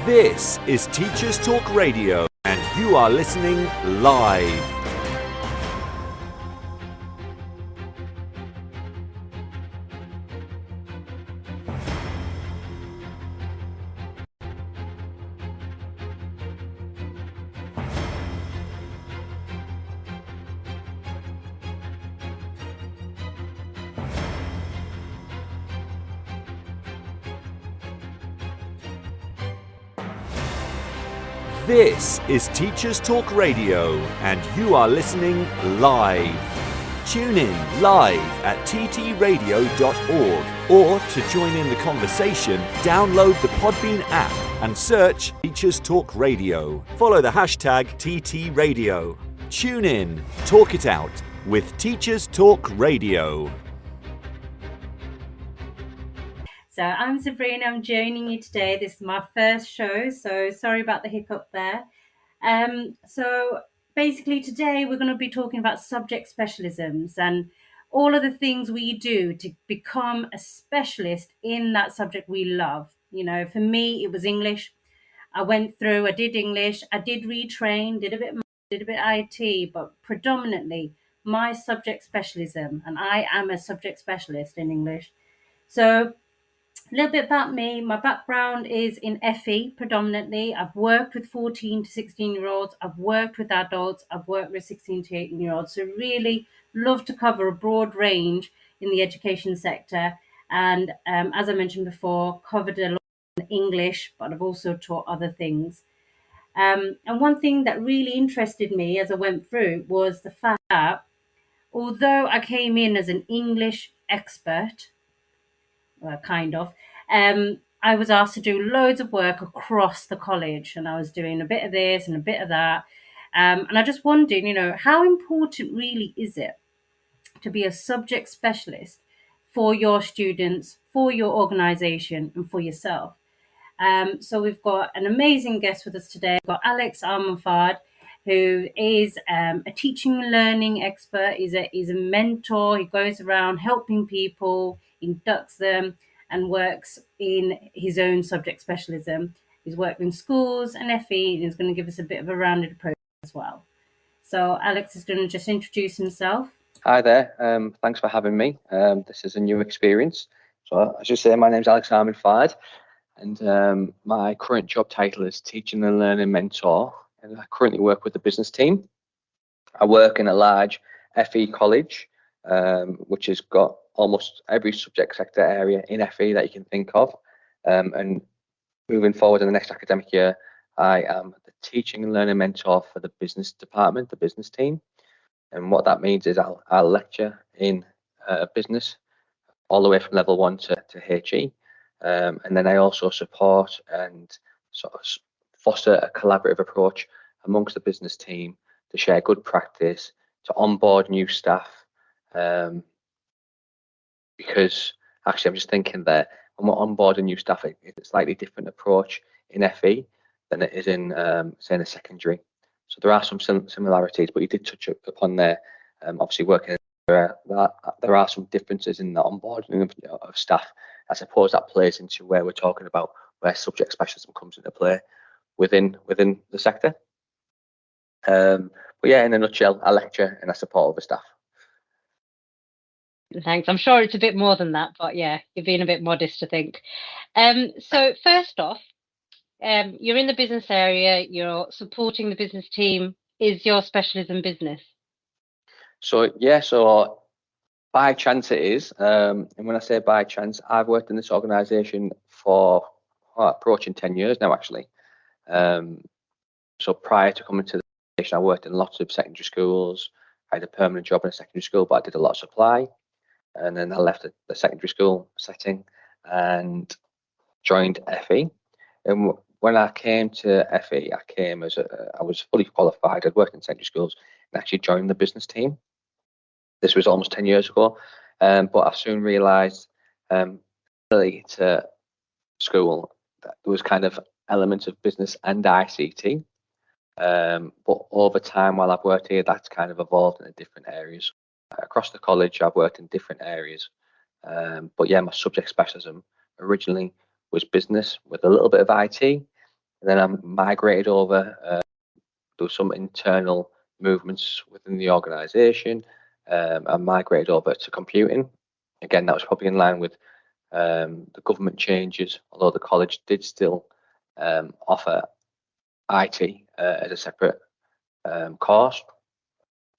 This is Teachers Talk Radio, and you are listening live. This is Teachers Talk Radio, and you are listening live. Tune in live at ttradio.org, or to join in the conversation, download the Podbean app and search Teachers Talk Radio. Follow the hashtag TTRadio. Tune in, talk it out with Teachers Talk Radio. So I'm Sabrina, I'm joining you today. This is my first show, so sorry about the hiccup there. So basically today we're going to be talking about subject specialisms and all of the things we do to become a specialist in that subject we love. You know, for me, it was English. I did English, I did retrain, did a bit IT, but predominantly my subject specialism, and I am a subject specialist in English. So a little bit about me. My background is in FE predominantly. I've worked with 14 to 16-year-olds. I've worked with adults. I've worked with 16 to 18-year-olds. So really love to cover a broad range in the education sector. And as I mentioned before, covered a lot in English, but I've also taught other things. And one thing that really interested me as I went through was the fact that although I came in as an English expert, kind of. I was asked to do loads of work across the college, and I was doing a bit of this and a bit of that. And I just wondered, you know, how important really is it to be a subject specialist for your students, for your organization, and for yourself? So we've got an amazing guest with us today. We've got Alex Armanfard, who is a teaching and learning expert. He's a mentor. He goes around helping people, inducts them, and works in his own subject specialism. He's worked in schools and FE, and he's going to give us a bit of a rounded approach as well. So Alex is going to just introduce himself. Hi there. Thanks for having me. This is a new experience. So as you say, my name's Alex Armanfard, and my current job title is Teaching and Learning Mentor, and I currently work with the business team. I work in a large FE college, which has got almost every subject sector area in FE that you can think of. And moving forward in the next academic year, I am the Teaching and Learning Mentor for the business department, the business team. And what that means is I'll lecture in business all the way from level 1 to HE. And then I also support and sort of foster a collaborative approach amongst the business team to share good practice, to onboard new staff. Because actually, I'm just thinking that when we're onboarding new staff, it's a slightly different approach in FE than it is in, say, in a secondary. So there are some similarities, but you did touch upon there. Obviously, working there are some differences in the onboarding of staff. I suppose that plays into where we're talking about where subject specialism comes into play within the sector. But yeah, in a nutshell, I lecture and I support other staff. Thanks. I'm sure it's a bit more than that, but yeah, you're being a bit modest, I think. So first off, you're in the business area, you're supporting the business team. Is your specialism business? So yeah, so by chance it is. And when I say by chance, I've worked in this organisation for approaching 10 years now, actually. So prior to coming to the organisation, I worked in lots of secondary schools. I had a permanent job in a secondary school, but I did a lot of supply. And then I left the secondary school setting and joined FE. And when I came to FE, I came I was fully qualified. I'd worked in secondary schools and actually joined the business team. This was almost 10 years ago, but I soon realised, early to school, that there was kind of elements of business and ICT. But over time, while I've worked here, that's kind of evolved into different areas. Across the college, I've worked in different areas. But yeah, my subject specialism originally was business with a little bit of IT, and then I migrated over. There was some internal movements within the organisation. I migrated over to computing. Again, that was probably in line with the government changes, although the college did still offer IT as a separate course.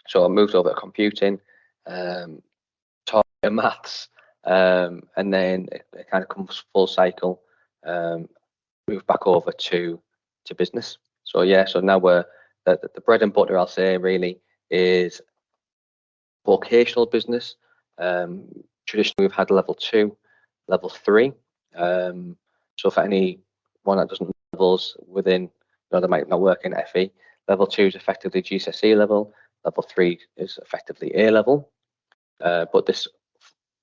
So I moved over to computing, taught maths, and then it kind of comes full cycle. Moved back over to business. So yeah, so now we're the bread and butter, I'll say, really is vocational business. Traditionally, we've had level 2, level 3. So for anyone that doesn't know levels within, they might not work in FE. Level 2 is effectively GCSE level. Level 3 is effectively A level. But this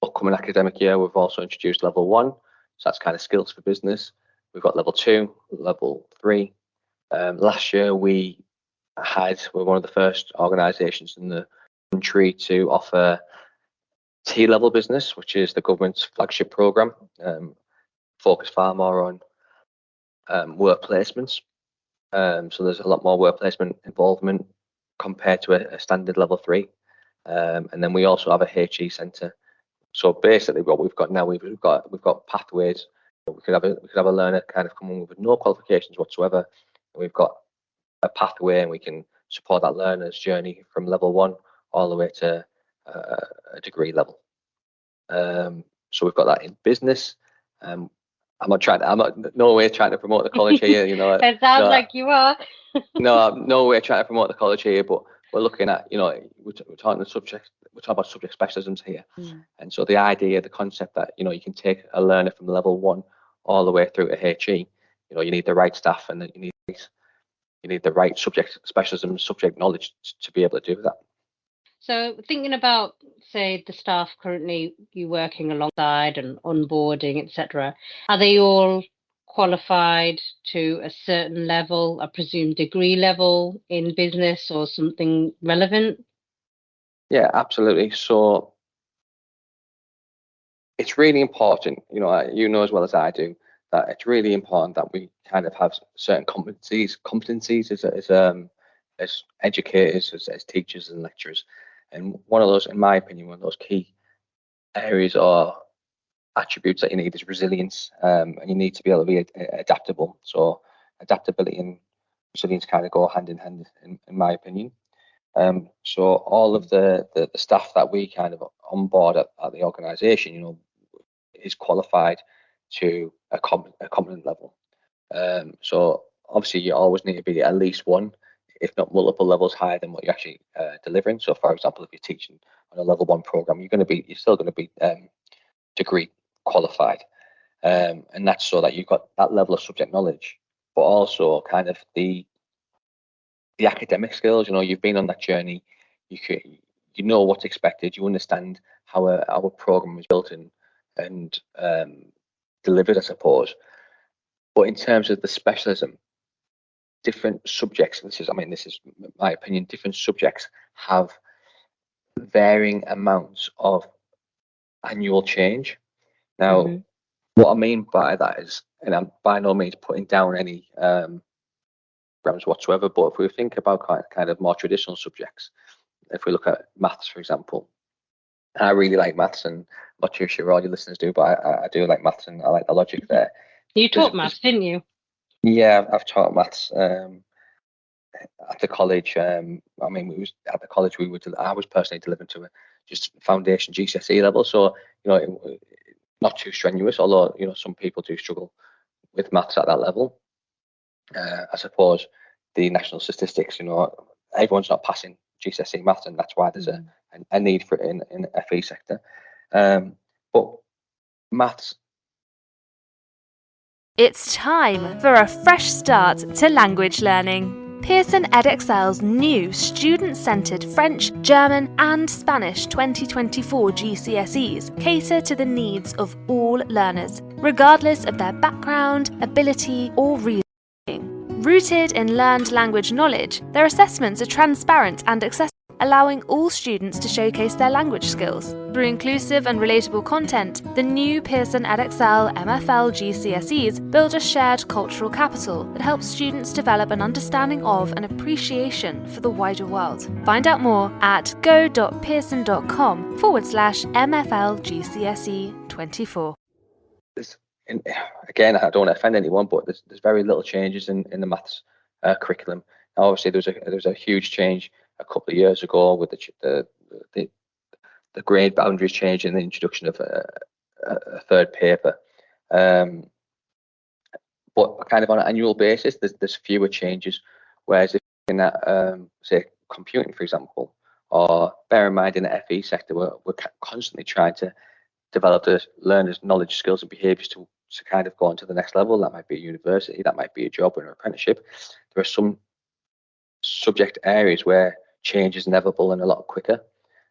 upcoming academic year, we've also introduced level 1. So that's kind of skills for business. We've got level 2, level 3. Last year, we're one of the first organisations in the country to offer T-level business, which is the government's flagship programme, focused far more on work placements. So there's a lot more work placement involvement compared to a standard level 3. And then we also have a HE centre. So basically, what we've got now, we've got pathways. We could have a learner kind of come in with no qualifications whatsoever. And we've got a pathway, and we can support that learner's journey from level 1 all the way to a degree level. So we've got that in business. I'm not no way trying to promote the college here. It sounds like you are. no way trying to promote the college here, but we're looking at, we're talking about subject specialisms here. And so the idea, the concept that, you can take a learner from level 1 all the way through to HE, you need the right staff, and you need the right subject specialism, subject knowledge to be able to do that. So thinking about, say, the staff currently you working alongside and onboarding, etc., are they all qualified to a certain level, I presume degree level in business or something relevant? Yeah, absolutely. So it's really important, as well as I do, that it's really important that we kind of have certain competencies as educators, as teachers and lecturers. And one of those, in my opinion, one of those key areas or attributes that you need is resilience, and you need to be able to be adaptable. So adaptability and resilience kind of go hand in hand, in my opinion. So all of the staff that we kind of onboard at the organisation, is qualified to a competent level. So obviously you always need to be at least one, if not multiple levels higher than what you're actually delivering. So for example, if you're teaching on a level 1 program, you're still going to be degree qualified. And that's so that you've got that level of subject knowledge, but also kind of the academic skills. You've been on that journey, you know what's expected, you understand how our program was built and delivered, I suppose. But in terms of the specialism, different subjects, this is my opinion, different subjects have varying amounts of annual change. Now, what I mean by that is, and I'm by no means putting down any programs whatsoever, but if we think about kind of more traditional subjects, if we look at maths, for example, I really like maths, and I'm not too sure all your listeners do, but I do like maths, and I like the logic there. You taught maths, didn't you? Yeah, I've taught maths at the college. At the college I was personally delivering to just foundation GCSE level, so not too strenuous. Although some people do struggle with maths at that level. I suppose the national statistics, everyone's not passing GCSE maths, and that's why there's a need for it in the FE sector. But maths. It's time for a fresh start to language learning. Pearson EdXL's new student-centred French, German and Spanish 2024 GCSEs cater to the needs of all learners, regardless of their background, ability or reasoning. Rooted in learned language knowledge, their assessments are transparent and accessible, allowing all students to showcase their language skills. Through inclusive and relatable content, the new Pearson EdXL MFL GCSEs build a shared cultural capital that helps students develop an understanding of and appreciation for the wider world. Find out more at go.pearson.com/MFL GCSE 24. Again, I don't want to offend anyone, but there's very little changes in the maths curriculum. Now, obviously, there was a huge change a couple of years ago with the grade boundaries change and the introduction of a third paper. But kind of on an annual basis, there's fewer changes. Whereas if in that, say, computing, for example, or bear in mind in the FE sector, we're constantly trying to develop the learners' knowledge, skills, and behaviours to kind of go on to the next level. That might be a university, that might be a job or an apprenticeship. There are some subject areas where change is inevitable and a lot quicker.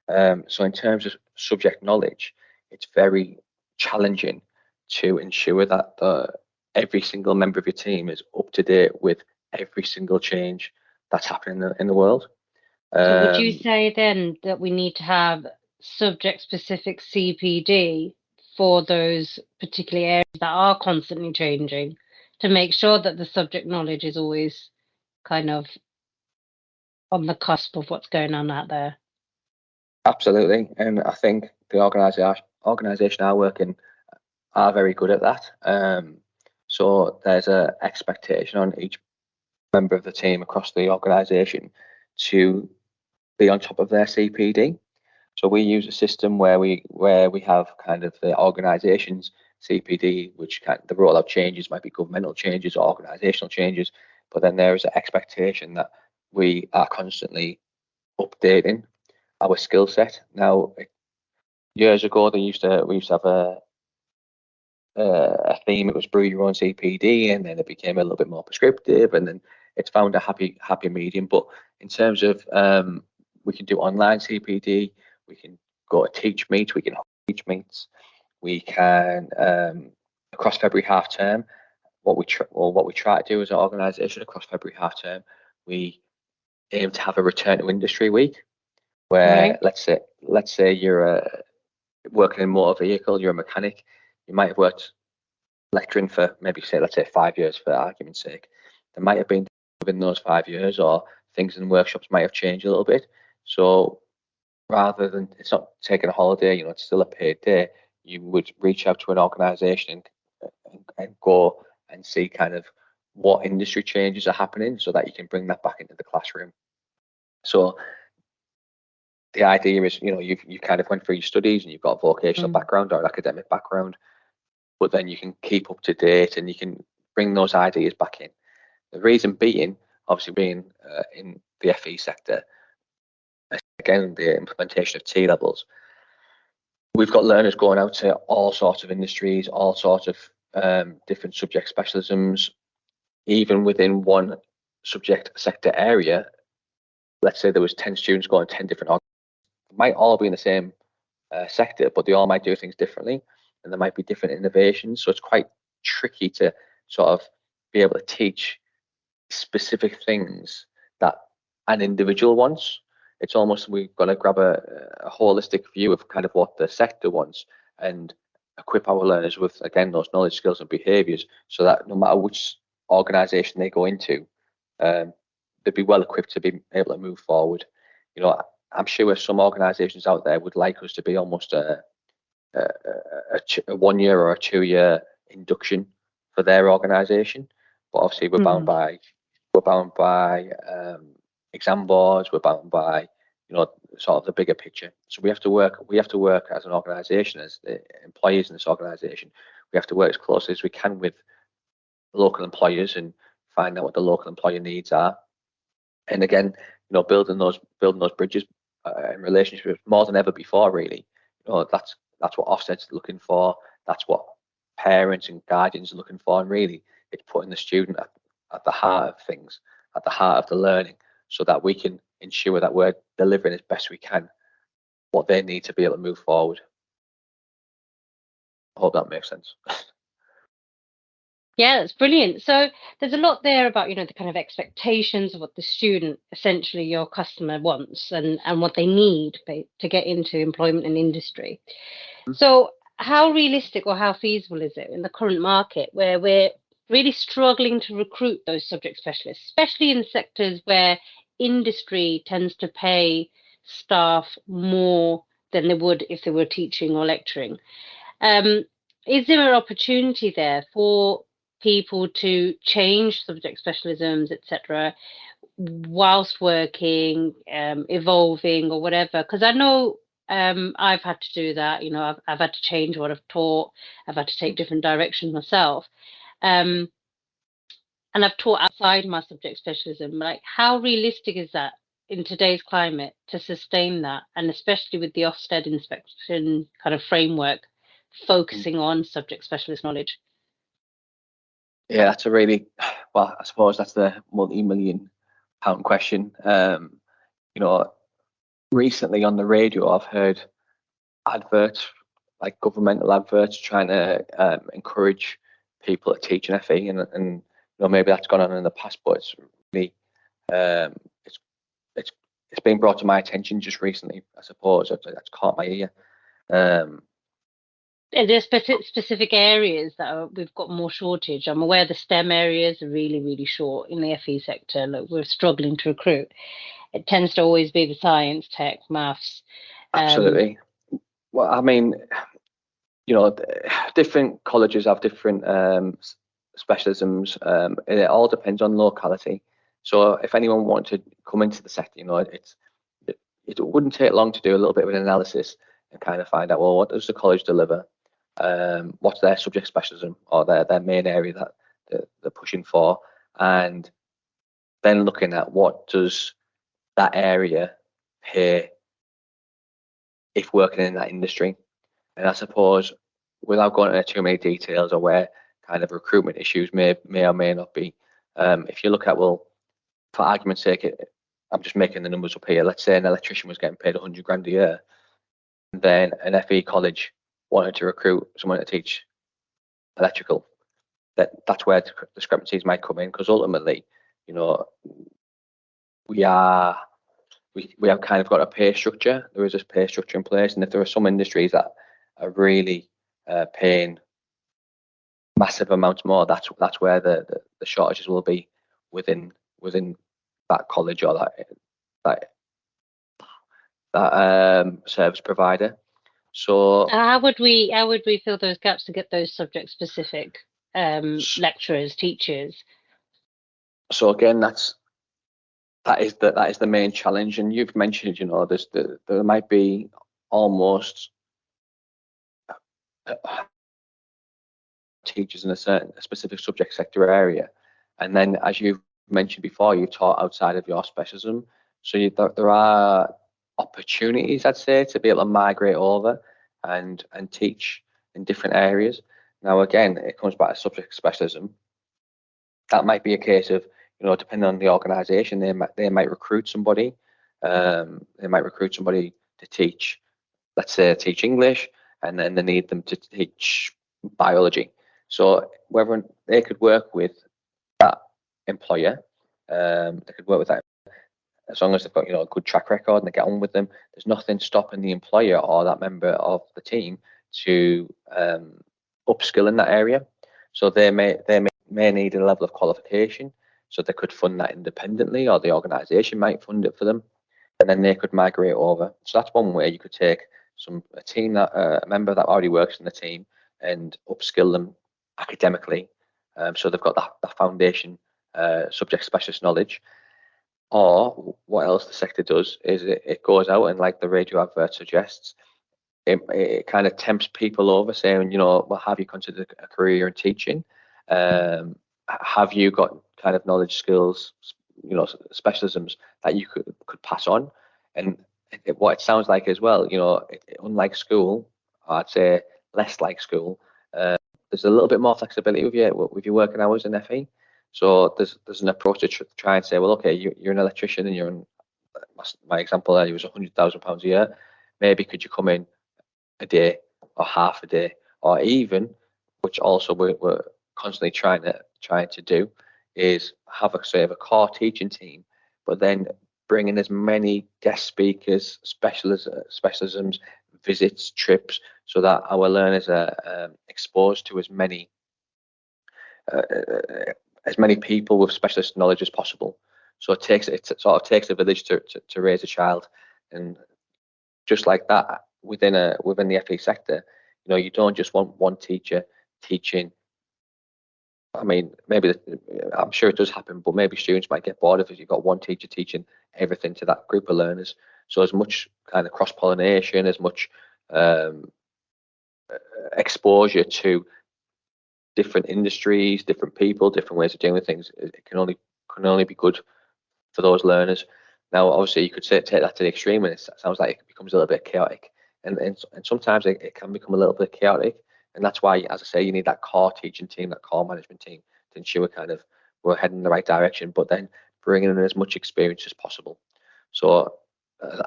So in terms of subject knowledge, it's very challenging to ensure that every single member of your team is up to date with every single change that's happening in the world. So would you say then that we need to have subject-specific CPD for those particular areas that are constantly changing to make sure that the subject knowledge is always kind of on the cusp of what's going on out there? Absolutely, and I think the organisation I work in are very good at that. So there's an expectation on each member of the team across the organisation to be on top of their CPD. So we use a system where we have kind of the organisation's CPD, which the rollout changes might be governmental changes or organisational changes, but then there is an expectation that we are constantly updating our skill set. Now, years ago, we used to have a theme. It was brew your own CPD, and then it became a little bit more prescriptive, and then it's found a happy medium. But in terms of we can do online CPD, we can go to teach meets, we can teach meets, we can across February half term. What we try to do as an organisation across February half term, we aim to have a return to industry week, where let's say you're working in a motor vehicle, you're a mechanic, you might have worked lecturing for maybe let's say 5 years for argument's sake. There might have been within those 5 years, or things in workshops might have changed a little bit. So rather than, it's not taking a holiday, it's still a paid day, you would reach out to an organisation and go and see kind of what industry changes are happening so that you can bring that back into the classroom. So the idea is, you kind of went through your studies and you've got a vocational background or an academic background, but then you can keep up to date and you can bring those ideas back in. The reason being, obviously being in the FE sector, again, the implementation of T-levels, we've got learners going out to all sorts of industries, all sorts of different subject specialisms. Even within one subject sector area, let's say there was 10 students going to 10 different organizations, might all be in the same sector, but they all might do things differently, and there might be different innovations. So it's quite tricky to sort of be able to teach specific things that an individual wants. It's almost, we've got to grab a holistic view of kind of what the sector wants and equip our learners with, again, those knowledge, skills and behaviours, so that no matter which organisation they go into, they'd be well equipped to be able to move forward. I'm sure some organisations out there would like us to be almost a 1 year or a 2 year induction for their organisation, but obviously we're bound by exam boards, we're bound by sort of the bigger picture. So we have to work as an organisation, as the employees in this organisation. We have to work as closely as we can with local employers and find out what the local employer needs are, and again, building those bridges in relationships more than ever before. Really, that's what Ofsted's looking for. That's what parents and guardians are looking for, and really, it's putting the student at the heart of things, at the heart of the learning, so that we can ensure that we're delivering as best we can what they need to be able to move forward. I hope that makes sense. Yeah, that's brilliant. So there's a lot there about, the kind of expectations of what the student, essentially your customer wants and what they need to get into employment and industry. So how realistic or how feasible is it in the current market where we're really struggling to recruit those subject specialists, especially in sectors where industry tends to pay staff more than they would if they were teaching or lecturing? Um, is there an opportunity there for people to change subject specialisms, etc., whilst working, evolving, or whatever? Because I know I've had to do that. I've had to change what I've taught. I've had to take different directions myself. Um, and I've taught outside my subject specialism. Like, how realistic is that in today's climate to sustain that, and especially with the Ofsted inspection kind of framework focusing on subject specialist knowledge? Yeah, that's a really, well, I suppose that's the multi-million pound question. Recently on the radio, I've heard adverts, like governmental adverts, trying to encourage people to teach an FE, and maybe that's gone on in the past, but it's really it's it's been brought to my attention just recently. I suppose that's caught my ear. Are there specific areas that we've got more shortage? I'm aware the STEM areas are really, really short in the FE sector. Look, we're struggling to recruit. It tends to always be the science, tech, maths. Absolutely. Well, I mean, different colleges have different specialisms. And it all depends on locality. So if anyone wanted to come into the sector, it wouldn't take long to do a little bit of an analysis and kind of find out, well, what does the college deliver? What's their subject specialism or their main area that they're pushing for, and then looking at what does that area pay if working in that industry. And I suppose, without going into too many details or where kind of recruitment issues may or may not be, if you look at, well, for argument's sake, I'm just making the numbers up here. Let's say an electrician was getting paid 100 grand a year, and then an FE college wanted to recruit someone to teach electrical. That's where discrepancies might come in, because ultimately, we have kind of got a pay structure. There is a pay structure in place, and if there are some industries that are really paying massive amounts more, that's where the shortages will be within that college or that service provider. So how would we fill those gaps to get those subject specific lecturers, teachers? So again, that is the main challenge. And you've mentioned, there might be almost teachers in a specific subject sector area, and then, as you've mentioned before, you taught outside of your specialism. So there are opportunities, I'd say, to be able to migrate over and teach in different areas. Now, again, it comes back to subject specialism. That might be a case of, depending on the organisation, they might recruit somebody. They might recruit somebody to teach, let's say, teach English, and then they need them to teach biology. So whether they could work with that employer, they could work with that as long as they've got a good track record and they get on with them. There's nothing stopping the employer or that member of the team to upskill in that area. So they may need a level of qualification, so they could fund that independently, or the organisation might fund it for them, and then they could migrate over. So that's one way you could take a member that already works in the team and upskill them academically, so they've got that foundation subject specialist knowledge. Or what else the sector does is it goes out, and like the radio advert suggests, it kind of tempts people over, saying, well, have you considered a career in teaching? Have you got kind of knowledge, skills, specialisms that you could pass on? And what it sounds like as well, unlike school, I'd say less like school, there's a little bit more flexibility with your working hours in FE. So there's an approach to try and say, well, okay, you're an electrician, and you're in my example there, he was £100,000 a year. Maybe could you come in a day or half a day, or even, which also we're constantly trying to do is have a sort of a core teaching team, but then bring in as many guest speakers, specialisms, visits, trips, so that our learners are exposed to as many people with specialist knowledge as possible. So it sort of takes a village to raise a child, and just like that within the FE sector, you don't just want one teacher teaching. I mean, I'm sure it does happen, but maybe students might get bored if you've got one teacher teaching everything to that group of learners. So as much kind of cross-pollination, as much exposure to different industries, different people, different ways of doing things, it can only be good for those learners. Now, obviously, you could take that to the extreme, and it sounds like it becomes a little bit chaotic, and sometimes it can become a little bit chaotic, and that's why, as I say, you need that core teaching team, that core management team, to ensure kind of we're heading in the right direction, but then bringing in as much experience as possible. So,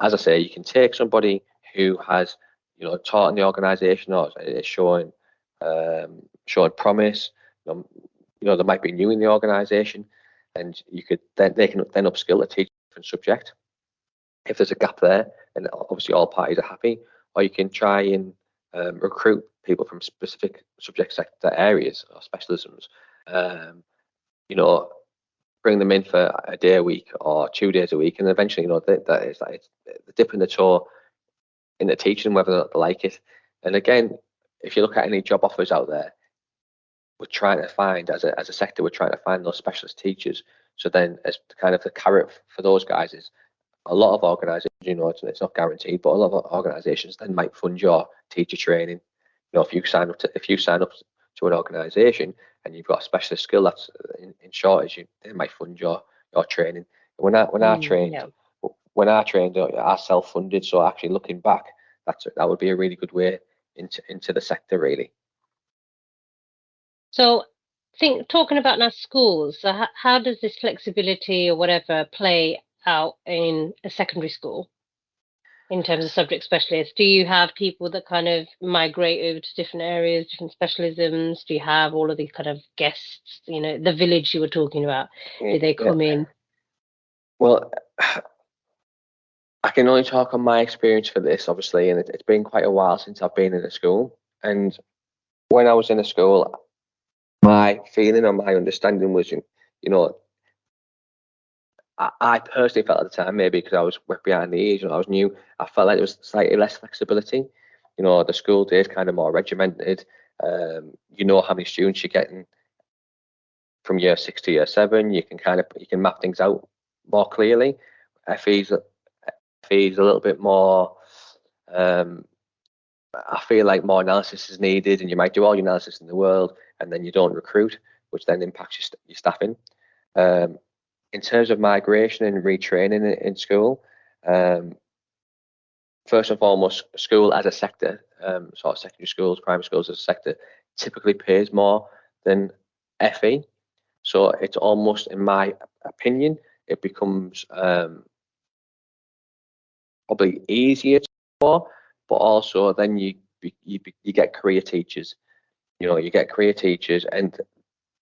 as I say, you can take somebody who has taught in the organisation or is showing promise. They might be new in the organisation, and they can then upskill to teach a different subject if there's a gap there, and obviously all parties are happy. Or you can try and recruit people from specific subject sector areas or specialisms. Bring them in for a day a week or 2 days a week, and eventually, that is like the dip in the toe into teaching, whether or not they like it. And again, if you look at any job offers out there, we're trying to find, as a sector, we're trying to find those specialist teachers. So then, as kind of the carrot for those guys is, a lot of organisations, it's not guaranteed, but a lot of organisations then might fund your teacher training. If you sign up to an organisation and you've got a specialist skill that's in shortage, they might fund your training. When I trained, are self-funded. So actually, looking back, that would be a really good way into the sector, really. So, talking about now schools, so how does this flexibility or whatever play out in a secondary school in terms of subject specialists? Do you have people that kind of migrate over to different areas, different specialisms? Do you have all of these kind of guests, the village you were talking about? Do they come in? Well, I can only talk on my experience for this, obviously, and it's been quite a while since I've been in a school. And when I was in a school, my feeling and my understanding was, I personally felt at the time, maybe because I was wet behind the ears and I was new, I felt like there was slightly less flexibility. The school day is kind of more regimented. How many students you're getting from year 6 to year 7. You can map things out more clearly. FE's a little bit more. I feel like more analysis is needed, and you might do all your analysis in the world, and then you don't recruit, which then impacts your staffing. In terms of migration and retraining in school, first and foremost, school as a sector, sort of secondary schools, primary schools as a sector, typically pays more than FE. So it's almost, in my opinion, it becomes probably easier to for, but also then you get career teachers. You get career teachers, and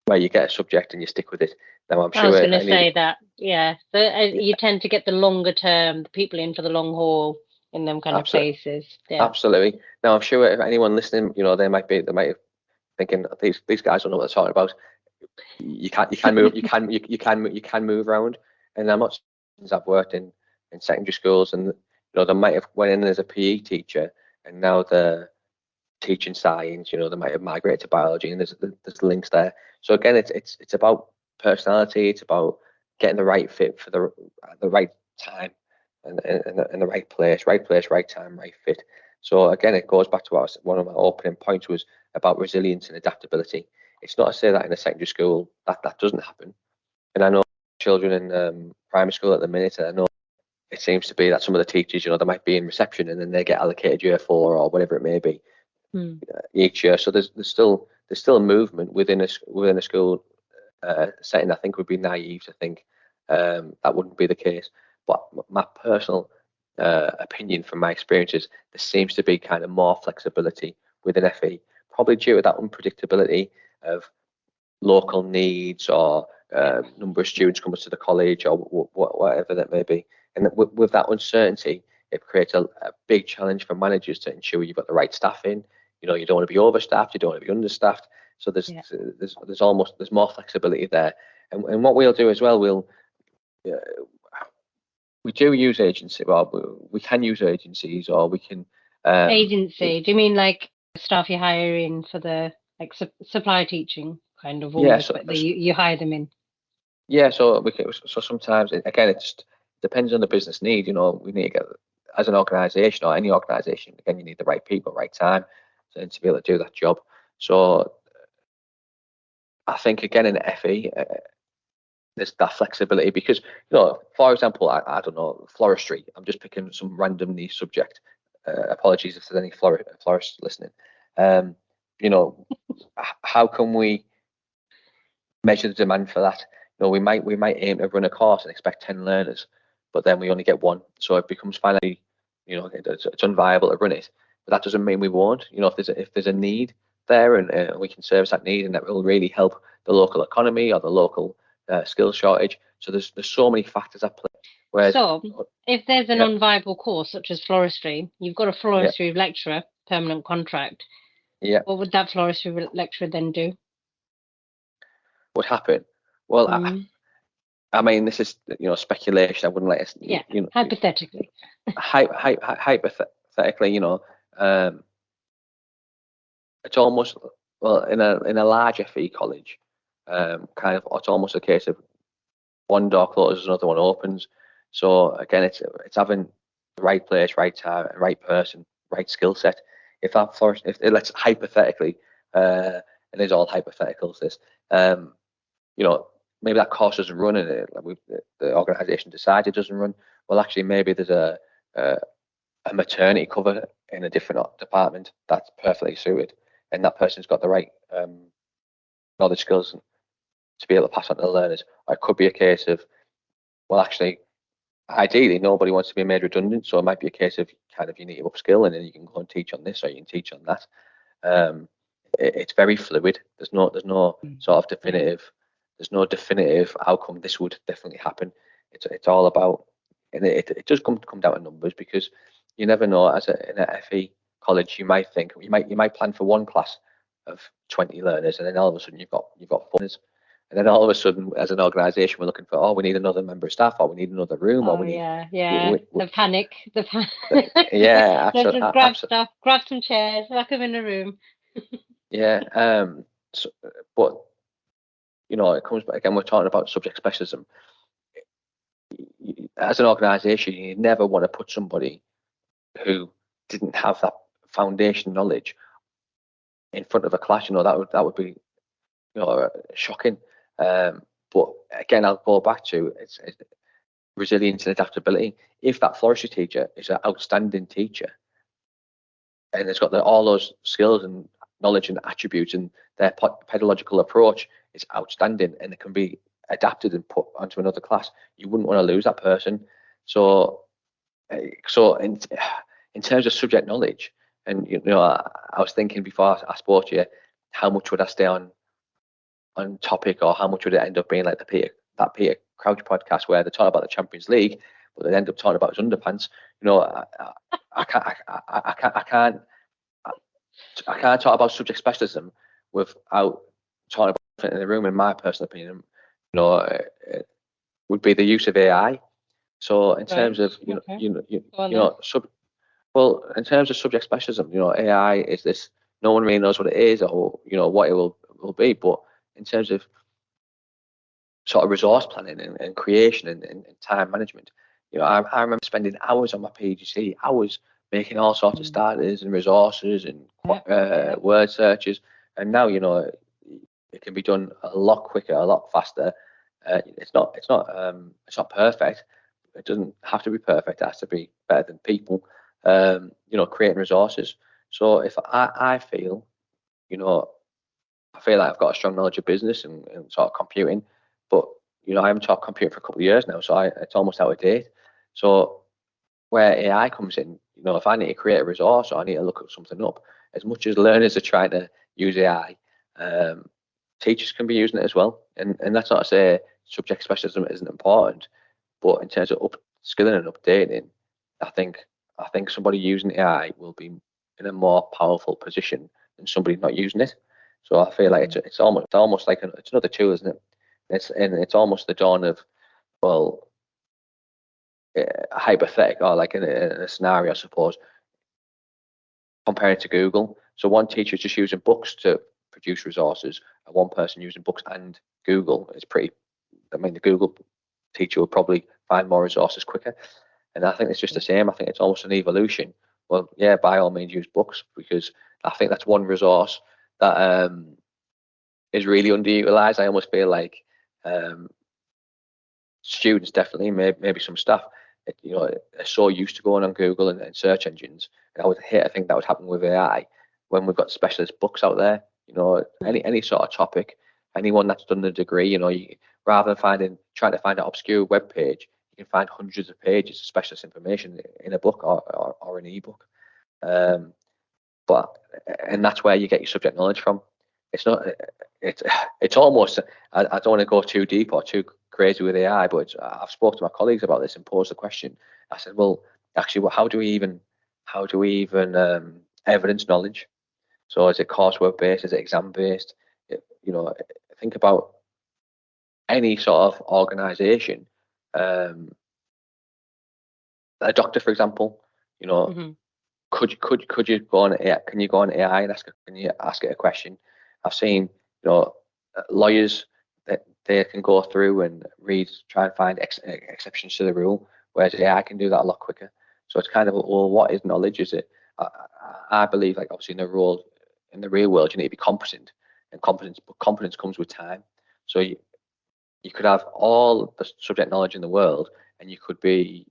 where you get a subject and you stick with it. Now, I'm sure. I was going to say that, yeah. So you tend to get the longer term, the people in for the long haul in them kind of places. Yeah. Absolutely. Now, I'm sure if anyone listening, they might be thinking these guys don't know what they're talking about. You can move. You can move around. And I'm not since I've worked in secondary schools, and they might have went in as a PE teacher, and now they're teaching science. They might have migrated to biology, and there's links there. So again, it's about personality. It's about getting the right fit for the right time and the right place, right time, right fit. So again, it goes back to one of my opening points was about resilience and adaptability. It's not to say that in a secondary school that doesn't happen. And I know children in primary school at the minute, I know it seems to be that some of the teachers, they might be in reception and then they get allocated year 4 or whatever it may be each year. So there's still a movement within a school setting. I think would be naive to think that wouldn't be the case. But my personal opinion from my experiences, there seems to be kind of more flexibility within FE, probably due to that unpredictability of local needs or number of students coming to the college or whatever that may be. And with that uncertainty, it creates a big challenge for managers to ensure you've got the right staff in. You know, you don't want to be overstaffed, you don't want to be understaffed. So there's more flexibility there. And what we'll do as well, we do use agency. Well, we can use agencies, or we can. Agency? Do you mean like staff you hire in for the like supply teaching kind of? Yeah, almost, but you hire them in. Yeah, so sometimes again it just depends on the business need. You know, we need to get, as an organisation or any organisation, again, you need the right people, right time to be able to do that job. So I think again in FE, there's that flexibility because, you know, for example, I don't know, floristry. I'm just picking some random niche subject. Apologies if there's any florists listening. You know, how can we measure the demand for that? You know, we might aim to run a course and expect 10 learners, but then we only get one. So it becomes finally, you know, it's unviable to run it. But that doesn't mean we won't. You know, if there's a need there and we can service that need, and that will really help the local economy or the local skills shortage. So there's so many factors at play. Whereas, so if there's an unviable course such as floristry, you've got a floristry lecturer, permanent contract. Yeah. What would that floristry lecturer then do? What happen? Well, I mean, this is, you know, speculation. I wouldn't let us. Yeah. You know, hypothetically. Hypothetically, you know, it's almost, well, in a large FE college, kind of, it's almost a case of one door closes, another one opens. So again, it's having the right place, right time, right person, right skill set. If let's hypothetically, it is all hypotheticals. This, you know, maybe that course doesn't run, and the organisation decides it doesn't run. Well, actually, maybe there's a maternity cover in a different department that's perfectly suited, and that person's got the right knowledge, skills to be able to pass on to the learners. Or it could be a case of, well, actually, ideally, nobody wants to be made redundant, so it might be a case of kind of you need to upskill, and then you can go and teach on this, or you can teach on that. It's very fluid. There's no sort of definitive. There's no definitive outcome. This would definitely happen. It's all about, and it does come down to numbers, because you never know. In a FE college, you might plan for one class of 20 learners, and then all of a sudden you've got 4 learners. And then all of a sudden, as an organisation, we're looking for, we need another member of staff, or we need another room, or we need. The panic. Yeah, absolutely. Let's just grab some chairs, lock them in a room. Yeah. But you know, it comes back again. We're talking about subject specialism. As an organisation, you never want to put somebody who didn't have that foundation knowledge in front of a class. You know, that would be, you know, shocking. But again, I'll go back to it's resilience and adaptability. If that floristry teacher is an outstanding teacher and it's got all those skills and knowledge and attributes, and their pedagogical approach is outstanding, and it can be adapted and put onto another class, you wouldn't want to lose that person. So in terms of subject knowledge, and you know, I was thinking before I spoke to you, how much would I stay on topic, or how much would it end up being like that Peter Crouch podcast where they talk about the Champions League, but they end up talking about his underpants. You know, I can't talk about subject specialism without talking about it in the room. In my personal opinion, you know, it would be the use of AI. So in terms of well, in terms of subject specialism, you know, AI is this. No one really knows what it is, or you know what it will be. But in terms of sort of resource planning and creation and time management, you know, I remember spending hours on my PGC, hours making all sorts of starters and resources and word searches. And now, you know, it can be done a lot quicker, a lot faster. It's not perfect. It doesn't have to be perfect. It has to be better than people. You know, creating resources. So if I feel, you know, I feel like I've got a strong knowledge of business and sort of computing, but you know, I haven't taught computing for a couple of years now, so it's almost out of date. So where AI comes in, you know, if I need to create a resource or I need to look at something up, as much as learners are trying to use AI, teachers can be using it as well. And that's not to say subject specialism isn't important, but in terms of upskilling and updating, I think somebody using AI will be in a more powerful position than somebody not using it. So I feel like it's almost like it's another tool, isn't it? It's almost the dawn of, well, hypothetical, or like in a scenario, I suppose, comparing it to Google. So one teacher is just using books to produce resources, and one person using books and Google. It's pretty. I mean, the Google teacher will probably find more resources quicker. And I think it's just the same. I think it's almost an evolution. Well, yeah, by all means use books, because I think that's one resource that is really underutilized. I almost feel like students, definitely, maybe some staff, are so used to going on Google and search engines. And I think that would happen with AI when we've got specialist books out there. Any sort of topic, anyone that's done the degree, rather than trying to find an obscure web page, you can find hundreds of pages of specialist information in a book or an ebook. And that's where you get your subject knowledge from. It's almost, I don't want to go too deep or too crazy with AI, but I've spoken to my colleagues about this and posed the question. I said, well, actually, how do we even evidence knowledge? So is it coursework based? Is it exam based? Think about any sort of organization. A doctor, for example, could you go on AI? Can you go on AI and ask it a question? I've seen lawyers that they can go through and try and find exceptions to the rule, whereas AI can do that a lot quicker. So it's kind of, well, what is knowledge? Is it? I believe, like, obviously in the real world, you need to be competent, but competence comes with time. So you could have all the subject knowledge in the world, and you could be,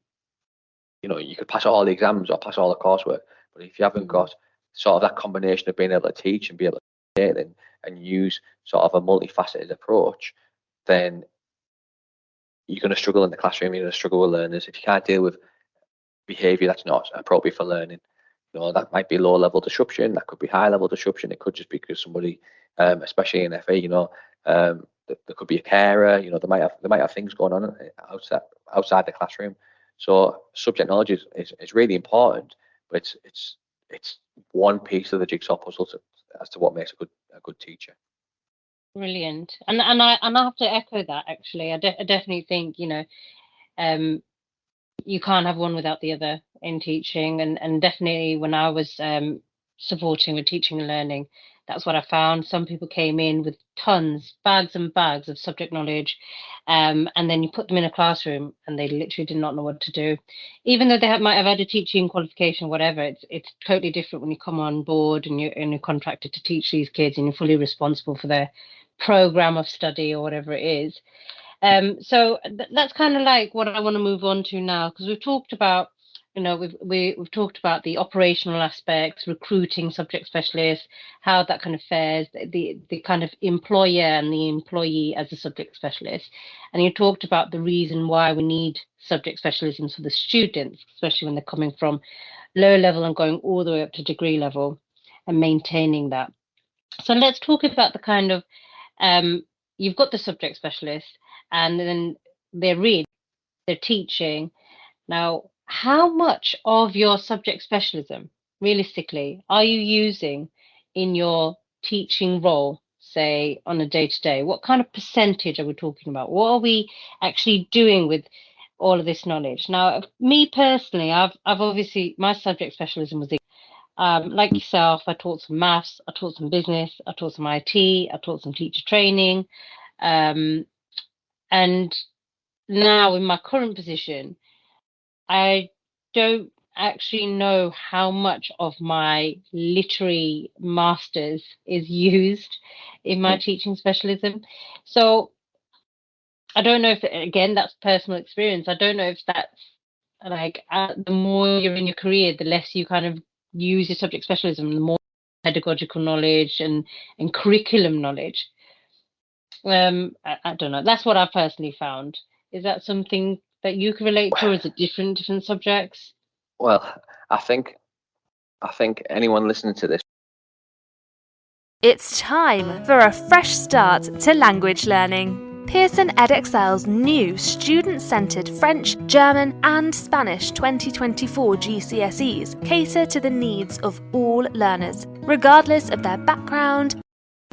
you could pass all the exams or pass all the coursework, but if you haven't got sort of that combination of being able to teach and be able to educate and use sort of a multifaceted approach, then you're going to struggle in the classroom. You're going to struggle with learners if you can't deal with behaviour that's not appropriate for learning. That might be low-level disruption. That could be high-level disruption. It could just be because somebody, especially in FE, there could be a carer. They might have things going on outside the classroom. So subject knowledge is really important, but it's one piece of the jigsaw puzzle as to what makes a good teacher. Brilliant, and I have to echo that. Actually, I definitely think you can't have one without the other in teaching, and definitely when I was supporting with teaching and learning, that's what I found. Some people came in with bags and bags of subject knowledge, and then you put them in a classroom and they literally did not know what to do. Even though they might have had a teaching qualification, whatever, it's totally different when you come on board and you're contracted to teach these kids and you're fully responsible for their program of study or whatever it is. So that's kind of like what I want to move on to now, because we've talked about, we've talked about the operational aspects, recruiting subject specialists, how that kind of fares, the kind of employer and the employee as a subject specialist, and you talked about the reason why we need subject specialisms for the students, especially when they're coming from lower level and going all the way up to degree level and maintaining that. So let's talk about the kind of you've got the subject specialist, and then they're teaching. Now, how much of your subject specialism, realistically, are you using in your teaching role, say, on a day-to-day? What kind of percentage are we talking about? What are we actually doing with all of this knowledge? Now, me personally, I've obviously, my subject specialism was like yourself. I taught some maths, I taught some business, I taught some IT, I taught some teacher training. And now in my current position, I don't actually know how much of my literary masters is used in my teaching specialism. So I don't know if, again, that's personal experience. I don't know if that's like the more you're in your career, the less you kind of use your subject specialism, the more pedagogical knowledge and curriculum knowledge. I don't know. That's what I personally found. Is that something that you can relate to, or is it different subjects? Well, I think anyone listening to this It's time for a fresh start to language learning. Pearson EdXL's new student-centred French, German and Spanish 2024 GCSEs cater to the needs of all learners, regardless of their background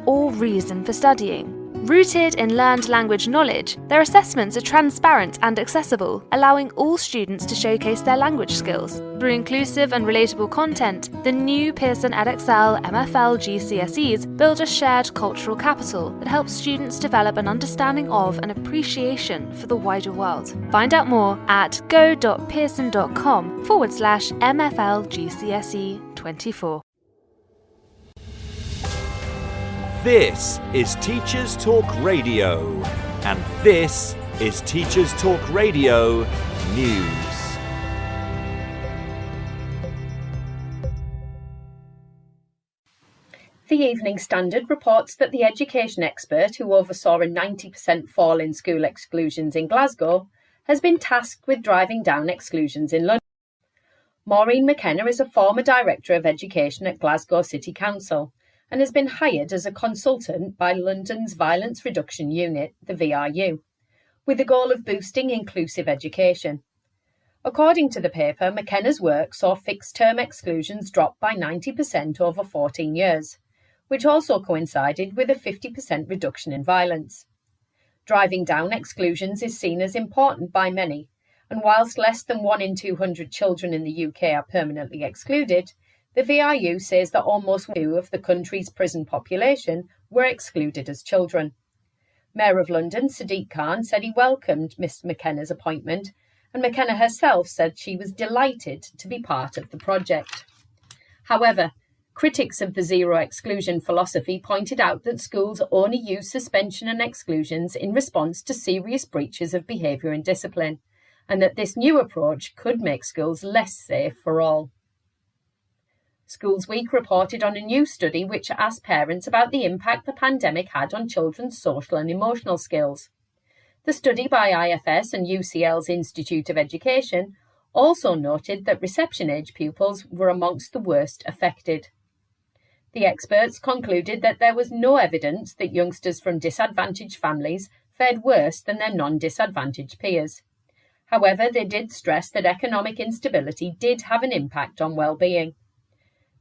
or reason for studying. Rooted in learned language knowledge, their assessments are transparent and accessible, allowing all students to showcase their language skills. Through inclusive and relatable content, the new Pearson EdXL MFL GCSEs build a shared cultural capital that helps students develop an understanding of and appreciation for the wider world. Find out more at go.pearson.com/MFL GCSE 24. This is Teachers Talk Radio, and this is Teachers Talk Radio News. The Evening Standard reports that the education expert who oversaw a 90% fall in school exclusions in Glasgow has been tasked with driving down exclusions in London. Maureen McKenna is a former Director of Education at Glasgow City Council and has been hired as a consultant by London's Violence Reduction Unit, the VRU, with the goal of boosting inclusive education. According to the paper, McKenna's work saw fixed-term exclusions drop by 90% over 14 years, which also coincided with a 50% reduction in violence. Driving down exclusions is seen as important by many, and whilst less than 1 in 200 children in the UK are permanently excluded, the VRU says that almost 2 of the country's prison population were excluded as children. Mayor of London, Sadiq Khan, said he welcomed Ms McKenna's appointment, and McKenna herself said she was delighted to be part of the project. However, critics of the zero exclusion philosophy pointed out that schools only use suspension and exclusions in response to serious breaches of behaviour and discipline, and that this new approach could make schools less safe for all. Schools Week reported on a new study which asked parents about the impact the pandemic had on children's social and emotional skills. The study by IFS and UCL's Institute of Education also noted that reception-age pupils were amongst the worst affected. The experts concluded that there was no evidence that youngsters from disadvantaged families fared worse than their non-disadvantaged peers. However, they did stress that economic instability did have an impact on well-being.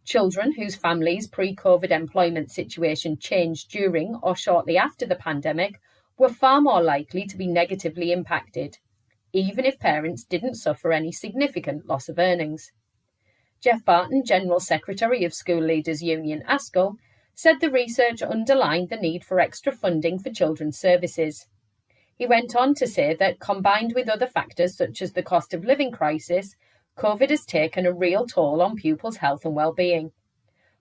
Children whose families' pre-COVID employment situation changed during or shortly after the pandemic were far more likely to be negatively impacted, even if parents didn't suffer any significant loss of earnings. Jeff Barton, General Secretary of School Leaders Union ASCO, said the research underlined the need for extra funding for children's services. He went on to say that, combined with other factors such as the cost of living crisis, COVID has taken a real toll on pupils' health and well-being.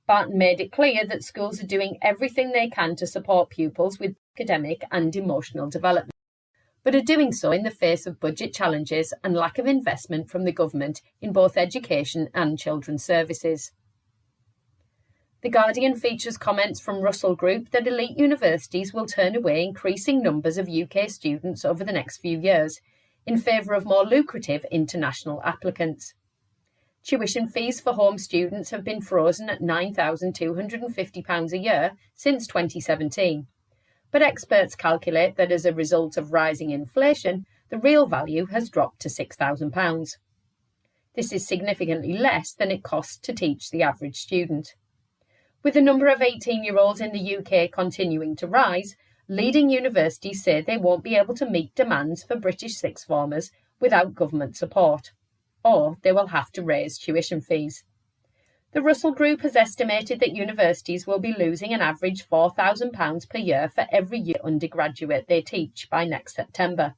Barton made it clear that schools are doing everything they can to support pupils with academic and emotional development, but are doing so in the face of budget challenges and lack of investment from the government in both education and children's services. The Guardian features comments from Russell Group that elite universities will turn away increasing numbers of UK students over the next few years, in favour of more lucrative international applicants. Tuition fees for home students have been frozen at £9,250 a year since 2017, but experts calculate that as a result of rising inflation, the real value has dropped to £6,000. This is significantly less than it costs to teach the average student. With the number of 18-year-olds in the UK continuing to rise, leading universities say they won't be able to meet demands for British sixth formers without government support, or they will have to raise tuition fees. The Russell Group has estimated that universities will be losing an average £4,000 per year for every year undergraduate they teach by next September.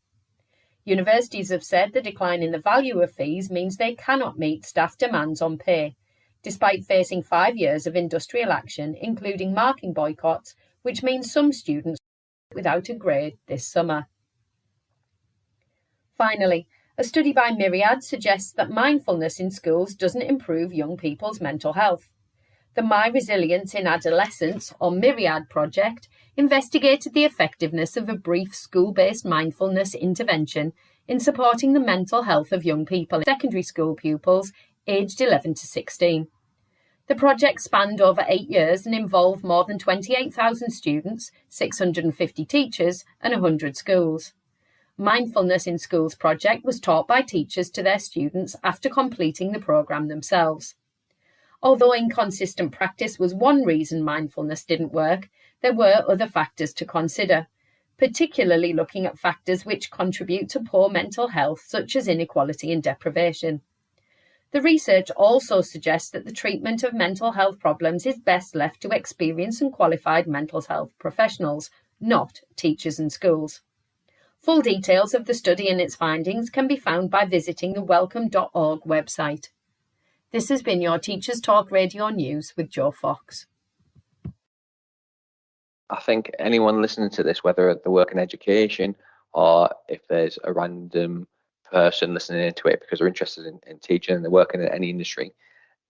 Universities have said the decline in the value of fees means they cannot meet staff demands on pay, despite facing 5 years of industrial action, including marking boycotts, which means some students without a grade this summer. Finally, a study by Myriad suggests that mindfulness in schools doesn't improve young people's mental health. The My Resilience in Adolescence, or Myriad project, investigated the effectiveness of a brief school-based mindfulness intervention in supporting the mental health of young people, secondary school pupils aged 11 to 16. The project spanned over 8 years and involved more than 28,000 students, 650 teachers, and 100 schools. Mindfulness in Schools project was taught by teachers to their students after completing the programme themselves. Although inconsistent practice was one reason mindfulness didn't work, there were other factors to consider, particularly looking at factors which contribute to poor mental health, such as inequality and deprivation. The research also suggests that the treatment of mental health problems is best left to experienced and qualified mental health professionals, not teachers and schools. Full details of the study and its findings can be found by visiting the welcome.org website. This has been your Teachers Talk Radio News with Joe Fox. I think anyone listening to this, whether they work in education or if there's a random person listening into it because they're interested in teaching and they're working in any industry,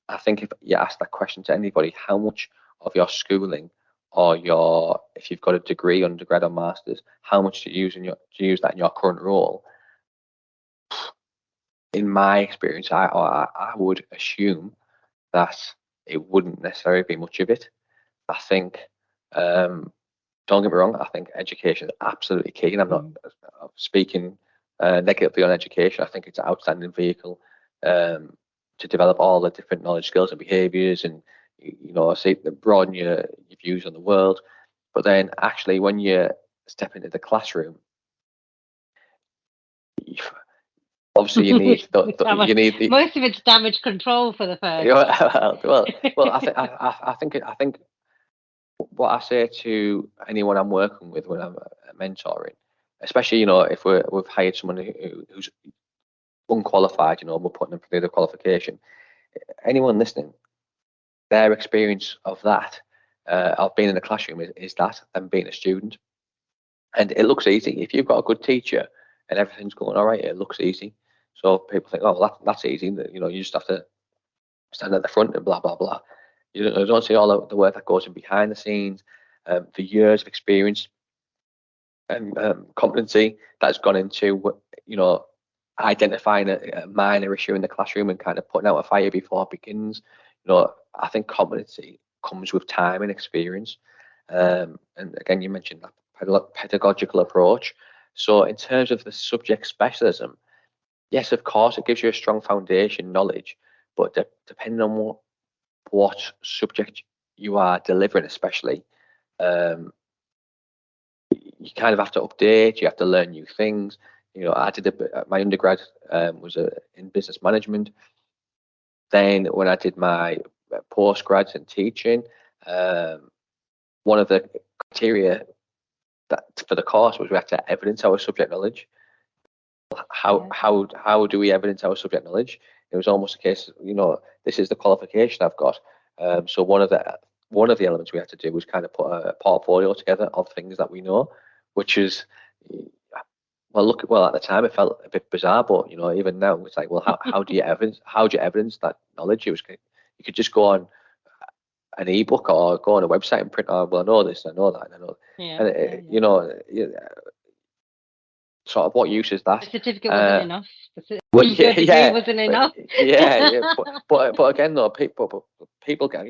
I think if you ask that question to anybody, how much of your schooling or if you've got a degree, undergrad or masters, how much do you use that in your current role? In my experience, I would assume that it wouldn't necessarily be much of it. I think, don't get me wrong, I think education is absolutely key, and I'm not speaking negatively on education. I think it's an outstanding vehicle to develop all the different knowledge, skills, and behaviours, and broaden your views on the world. But then, actually, when you step into the classroom, obviously you need you need most of it's damage control for the first. I think what I say to anyone I'm working with when I'm mentoring, especially if we've hired someone who's unqualified, we're putting them through the qualification. Anyone listening, their experience of that, of being in the classroom, is that, and being a student. And it looks easy if you've got a good teacher and everything's going all right. It looks easy, so people think, oh, that's easy. You just have to stand at the front and blah blah blah. You don't see all the work that goes in behind the scenes, the years of experience and competency that's gone into identifying a minor issue in the classroom and kind of putting out a fire before it begins. I think competency comes with time and experience. And again, you mentioned that pedagogical approach. So in terms of the subject specialism, yes, of course, it gives you a strong foundation knowledge, but depending on what subject you are delivering, especially, you kind of have to update. You have to learn new things. I did my undergrad was in business management. Then when I did my postgrads in teaching, one of the criteria for the course was we had to evidence our subject knowledge. How do we evidence our subject knowledge? It was almost a case, this is the qualification I've got. So one of the elements we had to do was kind of put a portfolio together of things that we know, which is, at the time it felt a bit bizarre, but even now it's like, well, how do you evidence that knowledge? You could just go on an ebook or go on a website and print, well, I know this, I know that, I know. Yeah, sort of what use is that? The certificate wasn't enough. Wasn't enough. But again, though, people get,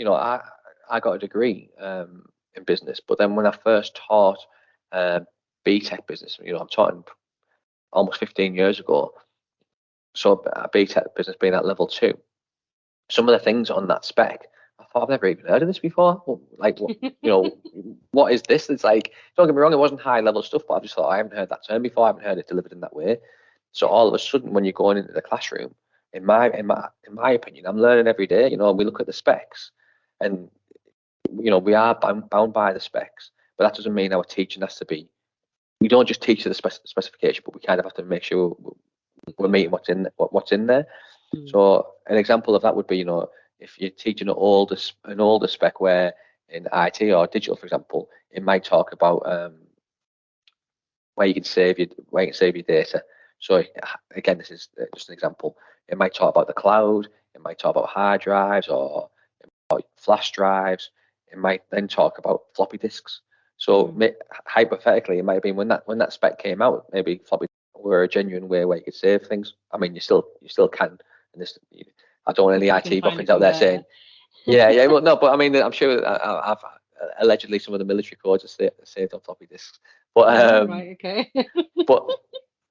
I got a degree in business, but then when I first taught BTEC business, I'm talking almost 15 years ago. So BTEC business being at level 2, some of the things on that spec, I thought, I've never even heard of this before. Like, what is this? It's like, don't get me wrong, it wasn't high level stuff, but I just thought, I haven't heard that term before. I haven't heard it delivered in that way. So all of a sudden, when you're going into the classroom, in my opinion, I'm learning every day. We look at the specs, and we are bound by the specs, but that doesn't mean our teaching has to be. We don't just teach to the specification, but we kind of have to make sure we're meeting what's in there. So an example of that would be, if you're teaching an older spec where in IT or digital, for example, it might talk about where you can save your data. So again, this is just an example. It might talk about the cloud. It might talk about hard drives or flash drives. It might then talk about floppy disks. So hypothetically, it might have been when that spec came out, maybe floppy were a genuine way where you could save things. I mean, you still can. And this, I don't want any IT muffins out there saying, Yeah. Well, no, but I mean, I'm sure I've allegedly some of the military codes are saved on floppy disks, but Right, okay.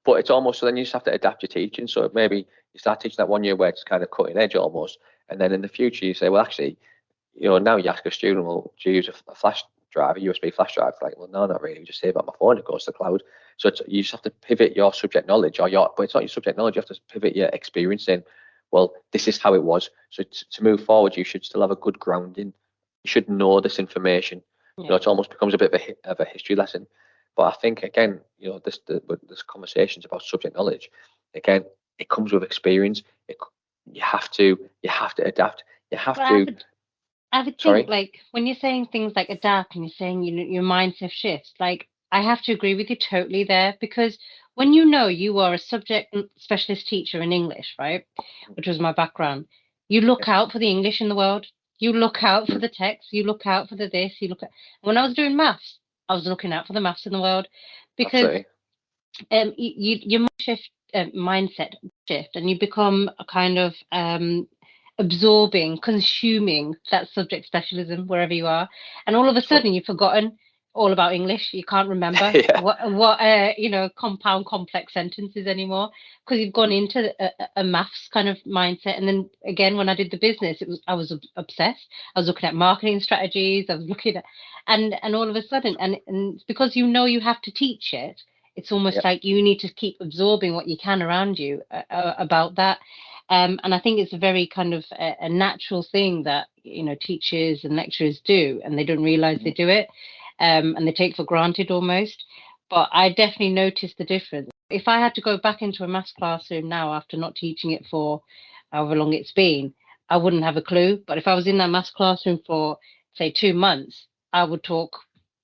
but it's almost, so then you just have to adapt your teaching. So maybe you start teaching that 1 year where it's kind of cutting edge almost, and then in the future you say, well, actually, now you ask a student, well, do you use a flash drive, a USB flash drive? Like, well, no, not really. We just save it on my phone. It goes to the cloud. So you just have to pivot your subject knowledge, but it's not your subject knowledge. You have to pivot your experience in. Well, this is how it was. So to move forward, you should still have a good grounding. You should know this information. Yeah. It almost becomes a bit of a history lesson. But I think again, this conversations about subject knowledge. Again, it comes with experience. You have to adapt. You have Well, to. I would Sorry? think, like, when you're saying things like adapt and you're saying your mindset shifts, like, I have to agree with you totally there, because when you are a subject specialist teacher in English, right, which was my background, you look out for the English in the world, you look out for the text, you look out for the this, when I was doing maths, I was looking out for the maths in the world, because Absolutely. your mindset shift, and you become a kind of absorbing, consuming that subject specialism wherever you are, and all of a sudden you've forgotten all about English. You can't remember Yeah. what compound complex sentences anymore, because you've gone into a maths kind of mindset. And then again, when I did the business, I was obsessed. I was looking at marketing strategies. I was looking at, and all of a sudden, and because you have to teach it, it's almost like you need to keep absorbing what you can around you about that. And I think it's a very kind of a natural thing that teachers and lecturers do, and they don't realize they do it, and they take for granted almost. But I definitely noticed the difference. If I had to go back into a maths classroom now after not teaching it for however long it's been, I wouldn't have a clue. But if I was in that maths classroom for, say, 2 months, I would talk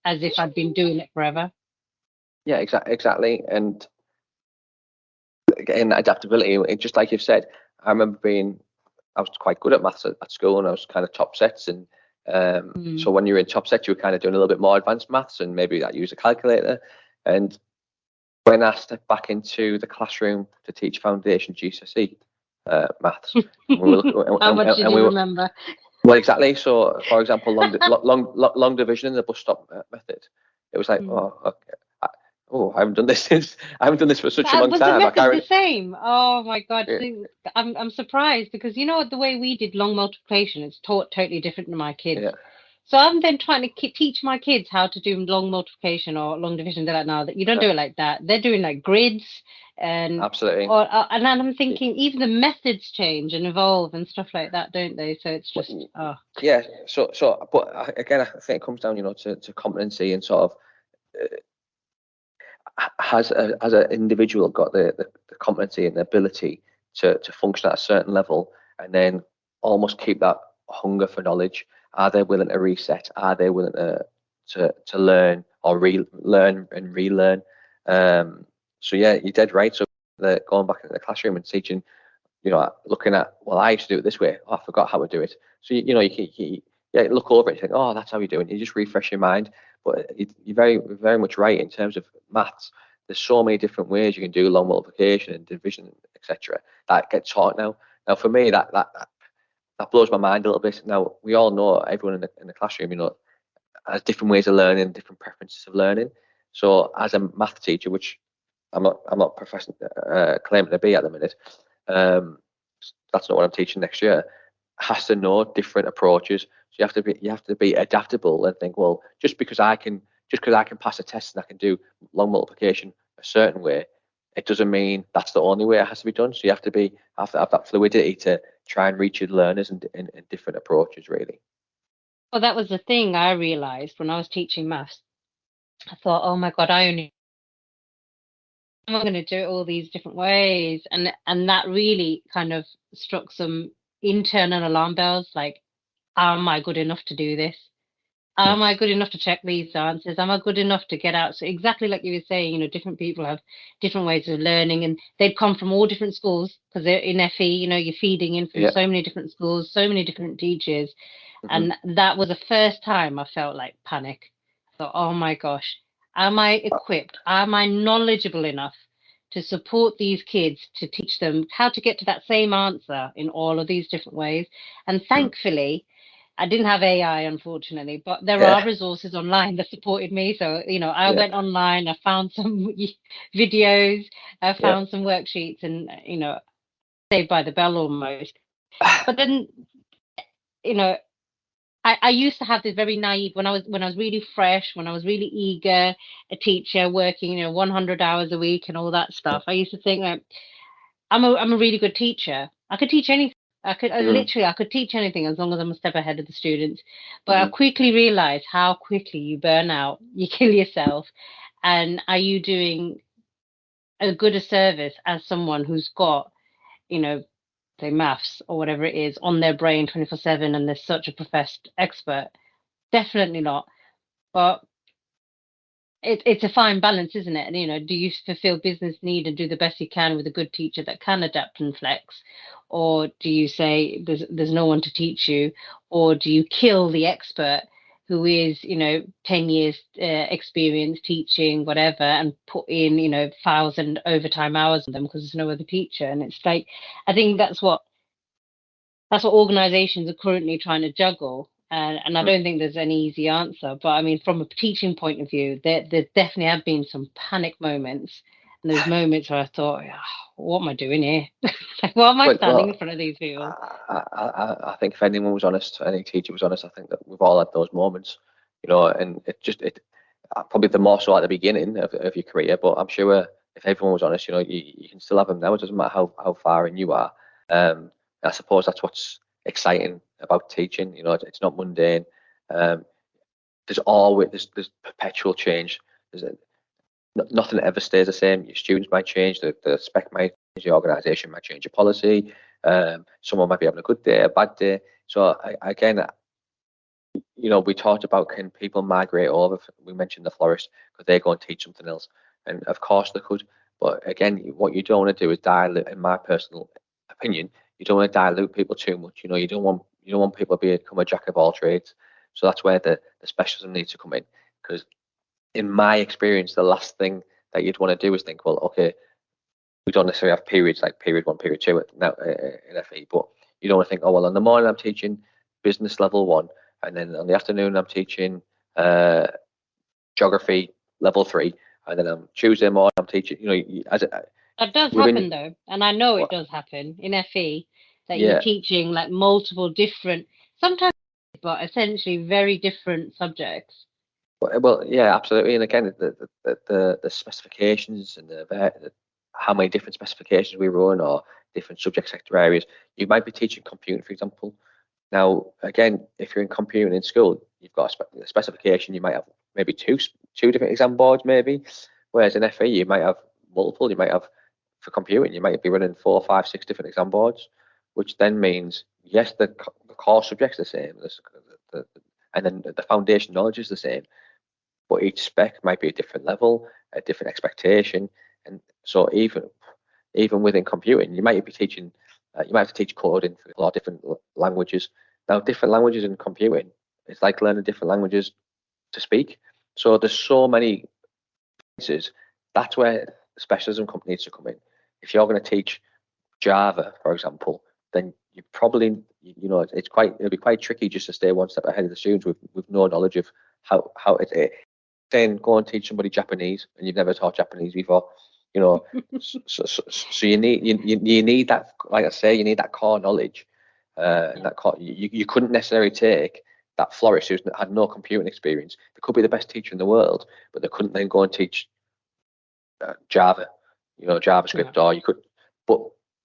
as if I'd been doing it forever. Yeah, exactly. And again, adaptability, just like you've said, I remember I was quite good at maths at school, and I was kind of top sets. And so when you were in top sets, you were kind of doing a little bit more advanced maths, and maybe that use a calculator. And when I stepped back into the classroom to teach foundation GCSE maths, How much did you remember? Well, exactly. So, for example, long division in the bus stop method, it was like, oh, okay. I haven't done this for such a long time. Was the method the same? Oh my God. Yeah. See, I'm surprised, because the way we did long multiplication, it's taught totally different to my kids. Yeah. So I'm then trying to teach my kids how to do long multiplication or long division. They're like, no, that you don't do it like that. They're doing like grids and absolutely. And I'm thinking even the methods change and evolve and stuff like that, don't they? So it's just yeah. So, but again, I think it comes down, to competency, and sort of. Has an individual got the competency and the ability to function at a certain level, and then almost keep that hunger for knowledge? Are they willing to reset? Are they willing to learn or learn and relearn? So yeah, you're dead right. So going back into the classroom and teaching, looking at, well, I used to do it this way. Oh, I forgot how to do it. So you look over it and think, oh, that's how you do it. You just refresh your mind. But you're very, very much right in terms of maths. There's so many different ways you can do long multiplication and division, etc. that get taught now. Now, for me, that blows my mind a little bit. Now, we all know, everyone in the classroom, has different ways of learning, different preferences of learning. So, as a math teacher, which I'm not claiming to be at the minute, that's not what I'm teaching next year. Has to know different approaches. So you have to be adaptable and think, well, just because I can pass a test and I can do long multiplication a certain way, it doesn't mean that's the only way it has to be done. So you have to have that fluidity to try and reach your learners in different approaches, really. Well, that was the thing I realized when I was teaching maths. I thought, oh my God, I'm going to do it all these different ways, and that really kind of struck some internal alarm bells. Like, am I good enough to do this? Am I good enough to check these answers? Am I good enough to get out? So exactly like you were saying, different people have different ways of learning, and they'd come from all different schools, because they're in FE, you're feeding in from so many different schools, so many different teachers. And that was the first time I felt like panic. I thought, oh my gosh, am I equipped? Am I knowledgeable enough to support these kids, to teach them how to get to that same answer in all of these different ways? And thankfully, I didn't have AI, unfortunately, but there Yeah, are resources online that supported me. So, I yeah, went online, I found some videos, I yeah. found some worksheets, and, saved by the bell almost. But then, you know, I used to have this very naive when I was really fresh, when I was really eager, a teacher working, 100 hours a week and all that stuff. I used to think that I'm a really good teacher. I could teach anything. Mm, I could teach anything as long as I'm a step ahead of the students. But I mhm. quickly realized how quickly you burn out, you kill yourself, and are you doing as good a service as someone who's got, you know, say maths or whatever it is on their brain 24/7 and they're such a professed expert? Definitely not. But it's a fine balance, isn't it? And do you fulfill business need and do the best you can with a good teacher that can adapt and flex, or do you say there's no one to teach you, or do you kill the expert who is 10 years experience teaching whatever and put in 1,000 overtime hours on them because there's no other teacher? And it's like, I think that's what organizations are currently trying to juggle. And I Mm. don't think there's any easy answer. But I mean, from a teaching point of view, there definitely have been some panic moments. And there's moments where I thought, "Ah, what am I doing here? Like, why am I standing in Well, front of these people?" I think if anyone was honest, any teacher was honest, I think that we've all had those moments, and probably the more so at the beginning of your career, but I'm sure if everyone was honest, you can still have them now. It doesn't matter how far in you are. I suppose that's what's exciting about teaching. It's not mundane. Um, there's perpetual change. Nothing ever stays the same. Your students might change, the spec might change, the organisation might change your policy. Someone might be having a good day, a bad day. So again, we talked about, can people migrate over? We mentioned the florist, could they go and teach something else? And of course they could. But again, what you don't want to do is dilute, in my personal opinion, you don't want to dilute people too much. You don't want people to become a jack of all trades. So that's where the specialism needs to come in. Because in my experience, the last thing that you'd want to do is think, well, okay, we don't necessarily have periods like period 1, period 2 now in FE, but you don't want to think, oh well, in the morning I'm teaching business level 1, and then on the afternoon I'm teaching uh, geography level 3, and then on Tuesday morning I'm teaching. That does Within happen though, and I know it what, does happen in FE that you're yeah, teaching like multiple different, sometimes, but essentially very different subjects. well, yeah, absolutely. And again, the specifications and how many different specifications we run, or different subject sector areas. You might be teaching computing, for example. Now, again, if you're in computing in school, you've got a specification. You might have maybe two different exam boards, maybe. Whereas in FE, you might have multiple. You might have, for computing, you might be running 4, 5, 6 different exam boards, which then means, yes, the core subject's the same, and then the foundation knowledge is the same, but each spec might be a different level, a different expectation. And so even within computing, you might be teaching, you might have to teach coding for a lot of different languages. Now, different languages in computing, it's like learning different languages to speak. So there's so many places. That's where the specialism needs to come in. If you're going to teach Java, for example, then you probably, it'll be quite tricky just to stay one step ahead of the students with no knowledge of how it. Then go and teach somebody Japanese, and you've never taught Japanese before. So you need that, like I say, you need that core knowledge. Yeah. That core, you couldn't necessarily take that florist who's had no computing experience. They could be the best teacher in the world, but they couldn't then go and teach Java, Yeah. JavaScript, or you could.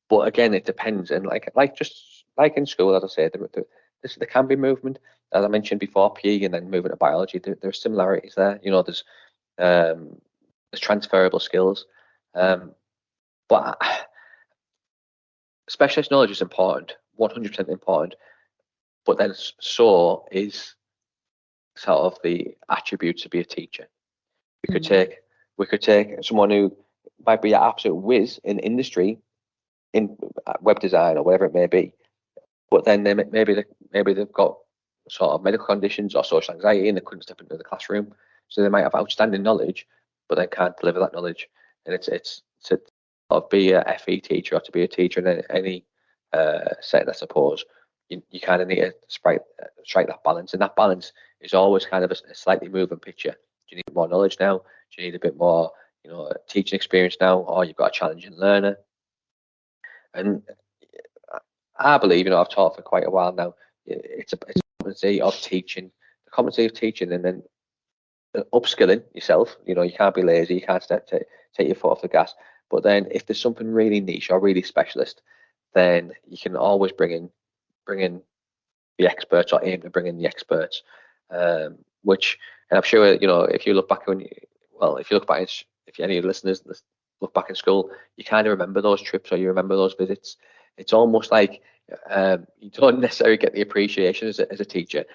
But again, it depends, and just like in school, as I say, there can be movement, as I mentioned before, PE and then moving to biology. There are similarities there. There's transferable skills, but specialist knowledge is important, 100% important. But then so is sort of the attributes to be a teacher. We could Mm. take we could take someone who might be an absolute whiz in industry, in web design or whatever it may be, but then maybe they've got sort of medical conditions or social anxiety and they couldn't step into the classroom. So they might have outstanding knowledge, but they can't deliver that knowledge. And it's to sort of be a FE teacher or to be a teacher in any setting, I suppose. you kind of need to strike that balance, and that balance is always kind of a slightly moving picture. Do you need more knowledge now? Do you need a bit more, teaching experience now, or you've got a challenging learner? And I believe, I've taught for quite a while now. It's a competency of teaching, and then upskilling yourself. You can't be lazy. You can't take your foot off the gas. But then, if there's something really niche or really specialist, then you can always bring in the experts, or aim to bring in the experts. Which, and I'm sure, if you look back if any of the listeners look back in school, you kind of remember those trips, or you remember those visits. It's almost like you don't necessarily get the appreciation as a teacher,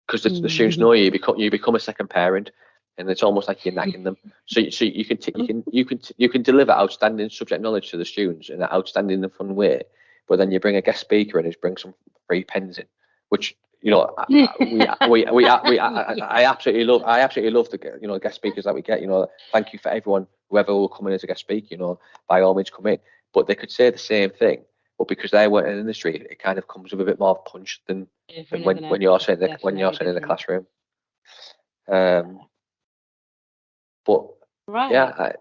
because the students know you become a second parent, and it's almost like you're nagging them. So you can deliver outstanding subject knowledge to the students in an outstanding and fun way, but then you bring a guest speaker in who's bring some free pens in, which I absolutely love. I absolutely love the guest speakers that we get. Thank you for everyone, whoever will come in as a guest speaker. By all means come in. But they could say the same thing, but because they weren't in the industry, it kind of comes with a bit more punch than when you're sitting in the classroom. But right. Yeah.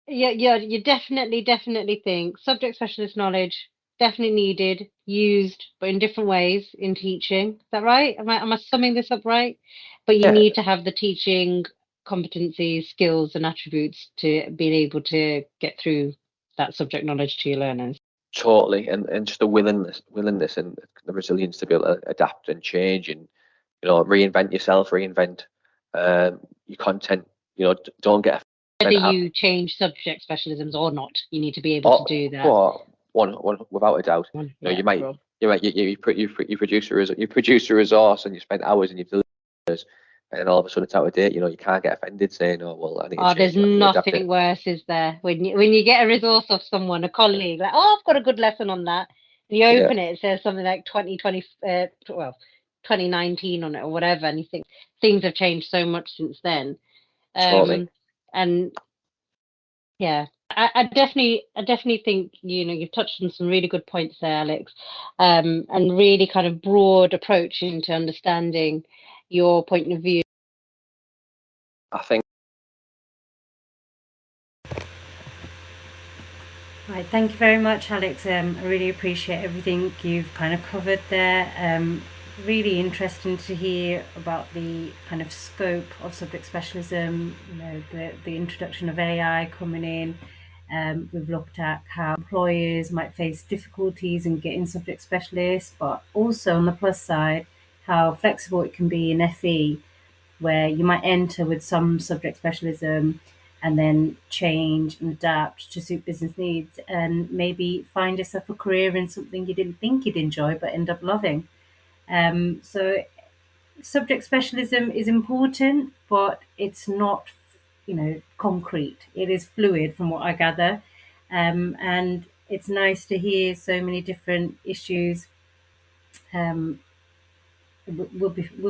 You definitely think subject specialist knowledge definitely needed, used, but in different ways in teaching. Is that right? Am I summing this up right? But you need to have the teaching competencies, skills, and attributes to being able to get through that subject knowledge to your learners. Totally, and just the willingness and the resilience to be able to adapt and change, and reinvent yourself, reinvent your content. Don't get whether you change subject specialisms or not. You need to be able to do that. Well, one without a doubt. You produce a resource, and you spend hours and you've delivered it, and all of a sudden it's out of date. You can't get offended saying, "Oh, well, I need to change." There's nothing worse, is there? When you get a resource of someone, a colleague, like, "Oh, I've got a good lesson on that." And you open it says something like 2019 on it or whatever, and you think things have changed so much since then. Totally. And yeah, I definitely think you've touched on some really good points there, Alex, and really kind of broad approach into understanding your point of view. I think. Right, thank you very much, Alex. I really appreciate everything you've kind of covered there. Really interesting to hear about the kind of scope of subject specialism, the introduction of AI coming in. We've looked at how employers might face difficulties in getting subject specialists, but also on the plus side, how flexible it can be in FE, where you might enter with some subject specialism and then change and adapt to suit business needs, and maybe find yourself a career in something you didn't think you'd enjoy but end up loving. So subject specialism is important, but it's not, concrete. It is fluid from what I gather. And it's nice to hear so many different issues. We'll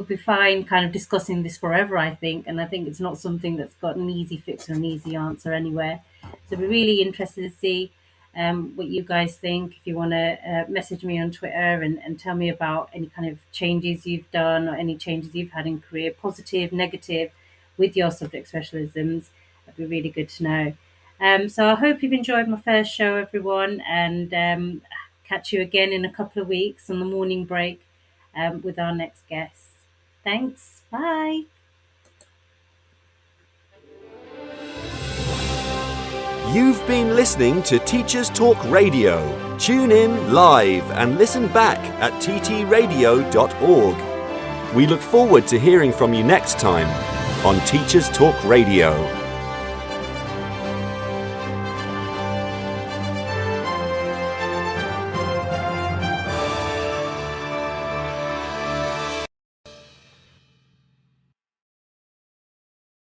be fine kind of discussing this forever, I think. And I think it's not something that's got an easy fix or an easy answer anywhere. So we're really interested to see what you guys think. If you want to message me on Twitter and tell me about any kind of changes you've done or any changes you've had in career, positive, negative, with your subject specialisms, that'd be really good to know. So I hope you've enjoyed my first show, everyone, and catch you again in a couple of weeks on the morning break with our next guest. Thanks. Bye. You've been listening to Teachers Talk Radio. Tune in live and listen back at ttradio.org. We look forward to hearing from you next time on Teachers Talk Radio.